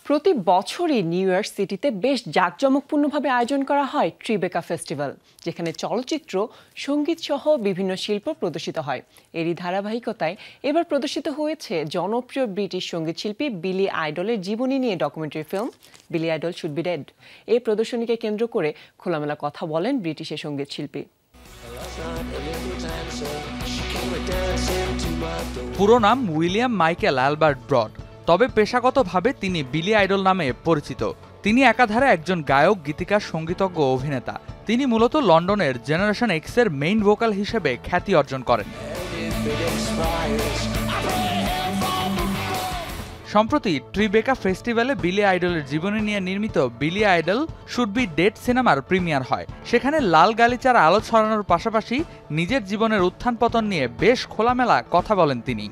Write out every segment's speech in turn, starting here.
প্রতি বছরই new York সিটিতে বেশ জাঁকজমকপূর্ণভাবে আয়োজন করা হয় ট্রিবেকা ফেস্টিভ্যাল, যেখানে চলচ্চিত্র, সঙ্গীত সহ বিভিন্ন শিল্প প্রদর্শিত হয়। এরই ধারাবাহিকতায় এবার প্রদর্শিত হয়েছে জনপ্রিয় ব্রিটিশ সঙ্গীতশিল্পী বিলি আইডলের জীবনী নিয়ে ডকুমেন্টারি ফিল্ম বিলি আইডল শুড বি ডেড। এই প্রদর্শনীকে কেন্দ্র করে খোলামেলা কথা বলেন ব্রিটিশের সঙ্গীতশিল্পী। পুরো নাম উইলিয়াম মাইকেল অ্যালবার্ট ব্রড, তবে পেশাগতভাবে তিনি বিলি আইডল নামে পরিচিত। তিনি একাধারে একজন গায়ক, গীতিকার, সঙ্গীতজ্ঞ ও অভিনেতা। তিনি মূলত লন্ডনের জেনারেশন এক্সের মেইন ভোকাল হিসেবে খ্যাতি অর্জন করেন। সম্প্রতি ট্রিবেকা ফেস্টিভ্যালে বিলি আইডলের জীবনী নিয়ে নির্মিত বিলি আইডল শুড বি ডেড সিনেমার প্রিমিয়ার হয়। সেখানে লাল গালিচার আলো ছড়ানোর পাশাপাশি নিজের জীবনের উত্থান পতন নিয়ে বেশ খোলামেলা কথা বলেন তিনি।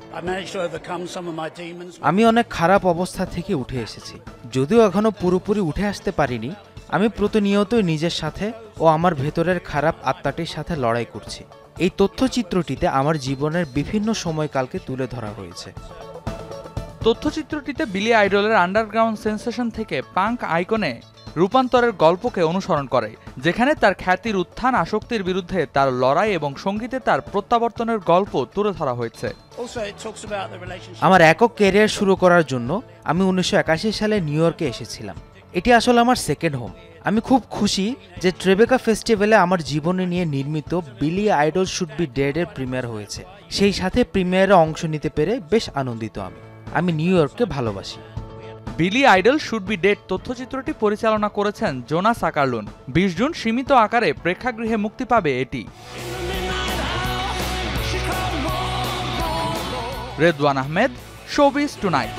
আমি অনেক খারাপ অবস্থা থেকে উঠে এসেছি, যদিও এখনো পুরোপুরি উঠে আসতে পারিনি। আমি প্রতিনিয়তই নিজের সাথে ও আমার ভেতরের খারাপ আত্মাটির সাথে লড়াই করছি। এই তথ্যচিত্রটিতে আমার জীবনের বিভিন্ন সময়কালকে তুলে ধরা হয়েছে। তথ্যচিত্রটিতে বিলি আইডলের আন্ডারগ্রাউন্ড সেন্সেশন থেকে পাঙ্ক আইকনে রূপান্তরের গল্পকে অনুসরণ করে, যেখানে তার খ্যাতির উত্থান, আসক্তির বিরুদ্ধে তার লড়াই এবং সঙ্গীতে তার প্রত্যাবর্তনের গল্প তুলে ধরা হয়েছে। আমার একক ক্যারিয়ার শুরু করার জন্য আমি 1981 সালে নিউ ইয়র্কে এসেছিলাম। এটি আসলে আমার সেকেন্ড হোম। আমি খুব খুশি যে ট্রিবেকা ফেস্টিভ্যালে আমার জীবনে নিয়ে নির্মিত বিলি আইডল শুড বি ডেড এর প্রিমিয়ার হয়েছে। সেই সাথে প্রিমিয়ারে অংশ নিতে পেরে বেশ আনন্দিত। আমি নিউ ইয়র্ককে ভালোবাসি। বিলি আইডল শুড বি ডেড তথ্যচিত্রটি পরিচালনা করেছেন জোনাস আকারলুন। 20 জুন সীমিত আকারে প্রেক্ষাগৃহে মুক্তি পাবে এটি। Redwan Ahmed, showbiz tonight.